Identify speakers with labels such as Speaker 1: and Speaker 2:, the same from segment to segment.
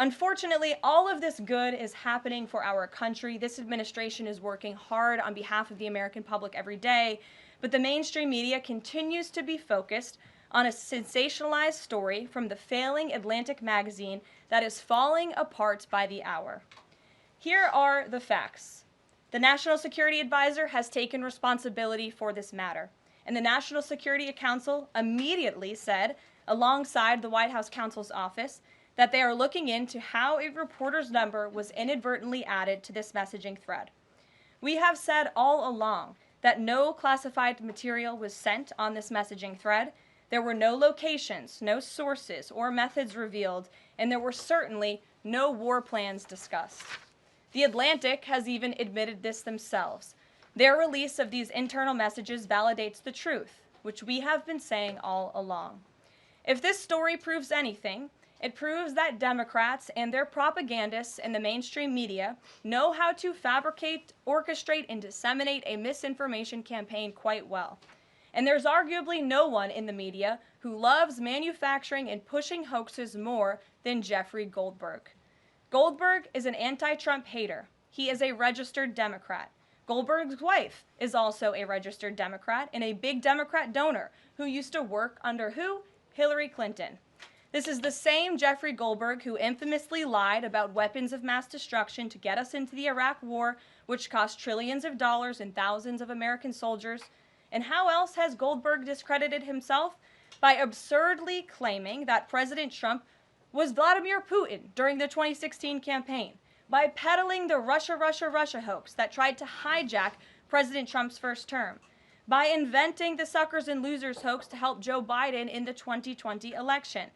Speaker 1: Unfortunately, all of this good is happening for our country. This administration is working hard on behalf of the American public every day, but the mainstream media continues to be focused on a sensationalized story from the failing Atlantic magazine that is falling apart by the hour. Here are the facts. The National Security Advisor has taken responsibility for this matter, and the National Security Council immediately said, alongside the White House counsel's office, that they are looking into how a reporter's number was inadvertently added to this messaging thread. We have said all along that no classified material was sent on this messaging thread. There were no locations, no sources, or methods revealed, and there were certainly no war plans discussed. The Atlantic has even admitted this themselves. Their release of these internal messages validates the truth, which we have been saying all along. If this story proves anything, it proves that Democrats and their propagandists in the mainstream media know how to fabricate, orchestrate, and disseminate a misinformation campaign quite well. And there's arguably no one in the media who loves manufacturing and pushing hoaxes more than Jeffrey Goldberg. Goldberg is an anti-Trump hater. He is a registered Democrat. Goldberg's wife is also a registered Democrat and a big Democrat donor who used to work under who? Hillary Clinton. This is the same Jeffrey Goldberg who infamously lied about weapons of mass destruction to get us into the Iraq War, which cost trillions of dollars and thousands of American soldiers. And how else has Goldberg discredited himself? By absurdly claiming that President Trump was Vladimir Putin during the 2016 campaign, by peddling the Russia, Russia, Russia hoax that tried to hijack President Trump's first term, by inventing the suckers and losers hoax to help Joe Biden in the 2020 election,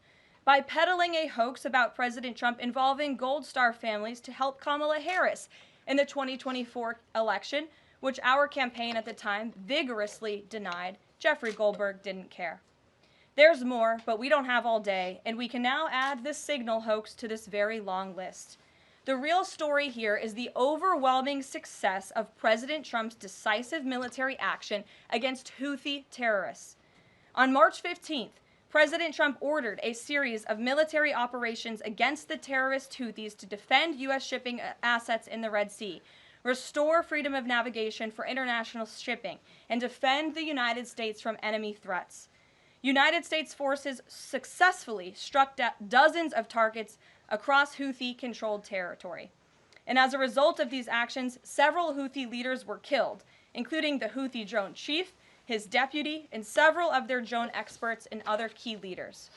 Speaker 1: by peddling a hoax about President Trump involving Gold Star families to help Kamala Harris in the 2024 election, which our campaign at the time vigorously denied. Jeffrey Goldberg didn't care. There's more, but we don't have all day, and we can now add this signal hoax to this very long list. The real story here is the overwhelming success of President Trump's decisive military action against Houthi terrorists. On March 15th, President Trump ordered a series of military operations against the terrorist Houthis to defend U.S. shipping assets in the Red Sea, restore freedom of navigation for international shipping, and defend the United States from enemy threats. United States forces successfully struck dozens of targets across Houthi-controlled territory. And as a result of these actions, several Houthi leaders were killed, including the Houthi drone chief, his deputy, and several of their drone experts and other key leaders.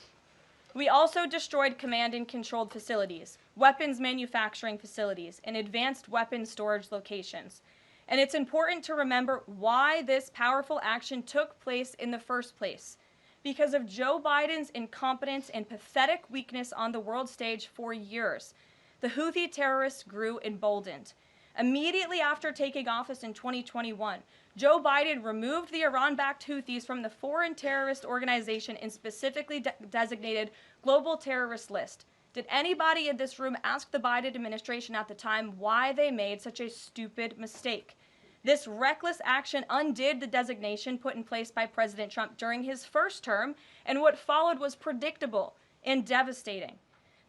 Speaker 1: We also destroyed command and controlled facilities, weapons manufacturing facilities, and advanced weapons storage locations. And it's important to remember why this powerful action took place in the first place. Because of Joe Biden's incompetence and pathetic weakness on the world stage for years, the Houthi terrorists grew emboldened. Immediately after taking office in 2021, Joe Biden removed the Iran-backed Houthis from the foreign terrorist organization and specifically designated global terrorist list. Did anybody in this room ask the Biden administration at the time why they made such a stupid mistake? This reckless action undid the designation put in place by President Trump during his first term, and what followed was predictable and devastating.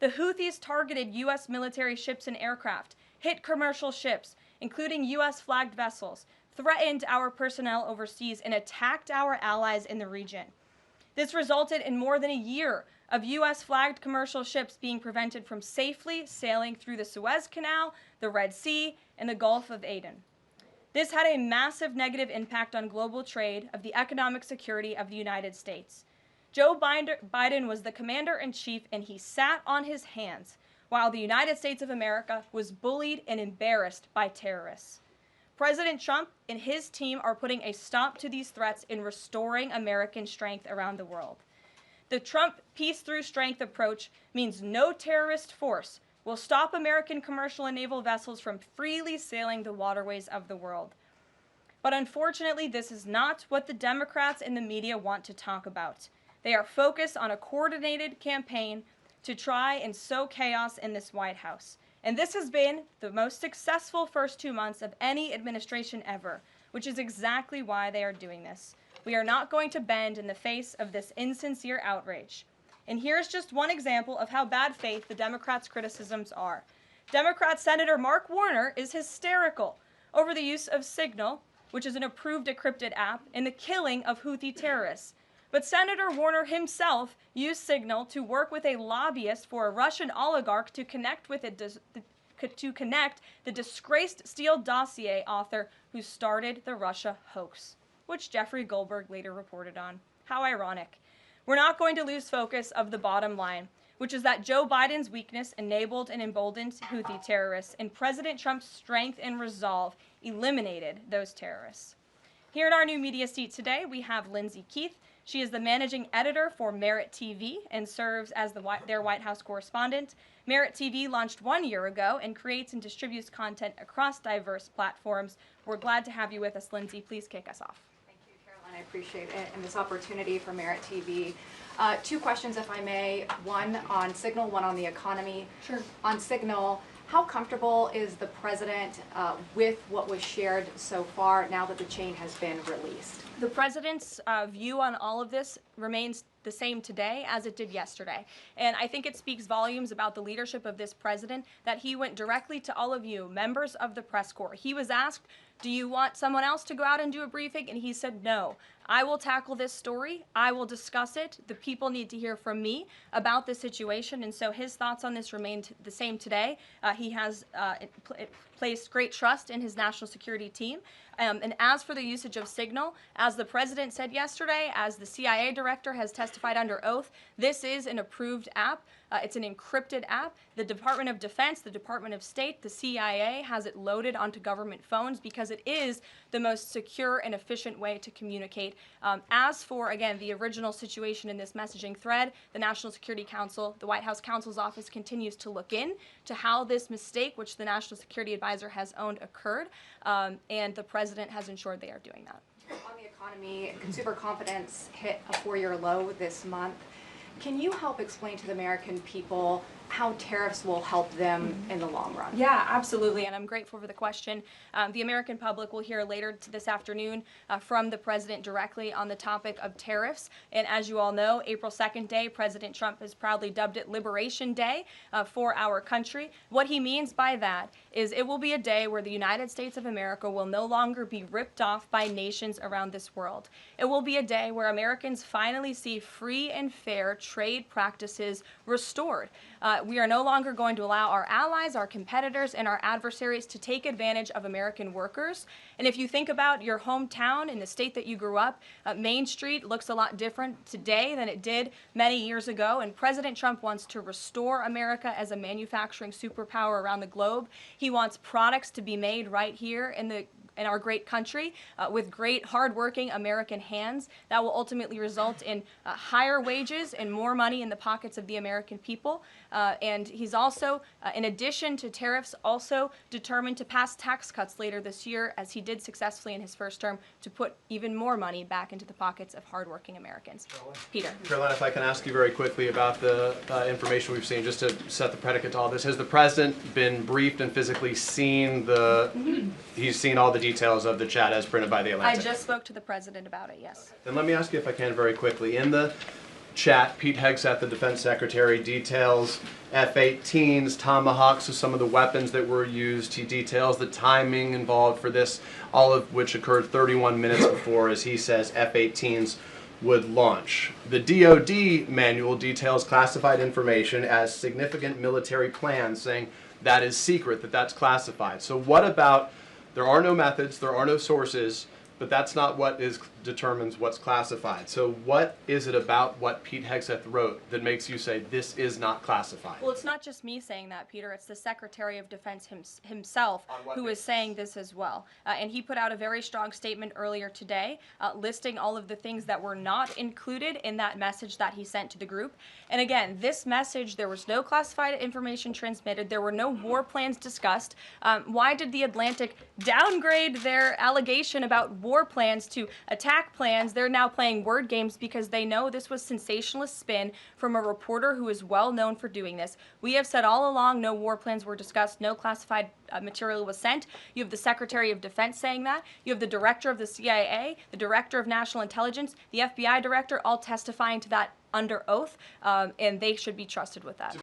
Speaker 1: The Houthis targeted U.S. military ships and aircraft, hit commercial ships, including U.S.-flagged vessels, threatened our personnel overseas, and attacked our allies in the region. This resulted in more than a year of U.S.-flagged commercial ships being prevented from safely sailing through the Suez Canal, the Red Sea, and the Gulf of Aden. This had a massive negative impact on global trade of the economic security of the United States. Joe Biden was the commander-in-chief, and he sat on his hands while the United States of America was bullied and embarrassed by terrorists. President Trump and his team are putting a stop to these threats and restoring American strength around the world. The Trump peace through strength approach means no terrorist force will stop American commercial and naval vessels from freely sailing the waterways of the world. But unfortunately, this is not what the Democrats and the media want to talk about. They are focused on a coordinated campaign to try and sow chaos in this White House. And this has been the most successful first 2 months of any administration ever, which is exactly why they are doing this. We are not going to bend in the face of this insincere outrage. And here's just one example of how bad faith the Democrats' criticisms are. Democrat Senator Mark Warner is hysterical over the use of Signal, which is an approved encrypted app, in the killing of Houthi terrorists. But Senator Warner himself used Signal to work with a lobbyist for a Russian oligarch to connect the disgraced Steele dossier author who started the Russia hoax, which Jeffrey Goldberg later reported on. How ironic. We're not going to lose focus of the bottom line, which is that Joe Biden's weakness enabled and emboldened Houthi terrorists, and President Trump's strength and resolve eliminated those terrorists. Here in our new media seat today, we have Lindsay Keith. She is the managing editor for Merit TV and serves as their White House correspondent. Merit TV launched 1 year ago and creates and distributes content across diverse platforms. We're glad to have you with us, Lindsay. Please kick us off.
Speaker 2: Thank you, Karoline. I appreciate it and this opportunity for Merit TV. Two questions, if I may. One on Signal, one on the economy.
Speaker 1: Sure.
Speaker 2: On Signal, how comfortable is the president with what was shared so far now that the chain has been released?
Speaker 1: The president's view on all of this remains the same today as it did yesterday. And I think it speaks volumes about the leadership of this president that he went directly to all of you, members of the press corps. He was asked, do you want someone else to go out and do a briefing? And he said, no, I will tackle this story. I will discuss it. The people need to hear from me about the situation. And so his thoughts on this remained the same today. He has placed great trust in his national security team. And as for the usage of Signal, as the president said yesterday, as the CIA director has testified under oath, this is an approved app. It's an encrypted app. The Department of Defense, the Department of State, the CIA has it loaded onto government phones because it is the most secure and efficient way to communicate. As for, again, the original situation in this messaging thread, the National Security Council, the White House counsel's office continues to look in to how this mistake, which the National Security Advisor has owned, occurred, and the president has ensured they are doing that.
Speaker 2: On the economy, consumer confidence hit a 4-year low this month. Can you help explain to the American people how tariffs will help them in the long run?
Speaker 1: Yeah, absolutely, and I'm grateful for the question. The American public will hear later this afternoon from the president directly on the topic of tariffs. And as you all know, April 2nd day, President Trump has proudly dubbed it Liberation Day for our country. What he means by that is it will be a day where the United States of America will no longer be ripped off by nations around this world. It will be a day where Americans finally see free and fair trade practices restored. We are no longer going to allow our allies, our competitors, and our adversaries to take advantage of American workers. And if you think about your hometown in the state that you grew up, Main Street looks a lot different today than it did many years ago. And President Trump wants to restore America as a manufacturing superpower around the globe. He wants products to be made right here in our great country with great, hardworking American hands that will ultimately result in higher wages and more money in the pockets of the American people. And he's also, in addition to tariffs, also determined to pass tax cuts later this year, as he did successfully in his first term, to put even more money back into the pockets of hardworking Americans. Peter.
Speaker 3: Caroline, if I can ask you very quickly about the information we've seen, just to set the predicate to all this. Has the president been briefed and physically seen he's seen all the details of the chat as printed by the Atlantic?
Speaker 1: I just spoke to the president about it, yes.
Speaker 3: Then let me ask you, if I can, very quickly. In the chat, Pete Hegseth, the defense secretary, details F-18s, Tomahawks, so some of the weapons that were used. He details the timing involved for this, all of which occurred 31 minutes before, as he says, F-18s would launch. The DoD manual details classified information as significant military plans, saying that is secret, that's classified. So what about, there are no methods, there are no sources, but that's not what determines what's classified. So what is it about what Pete Hegseth wrote that makes you say this is not classified?
Speaker 1: Well, it's not just me saying that, Peter. It's the Secretary of Defense himself who is saying this as well. And he put out a very strong statement earlier today listing all of the things that were not included in that message that he sent to the group. And again, this message, there was no classified information transmitted. There were no war plans discussed. Why did the Atlantic downgrade their allegation about war plans to attack attack plans, they're now playing word games because they know this was sensationalist spin from a reporter who is well known for doing this. We have said all along no war plans were discussed, no classified material was sent. You have the Secretary of Defense saying that. You have the Director of the CIA, the Director of National Intelligence, the FBI Director, all testifying to that under oath, and they should be trusted with that.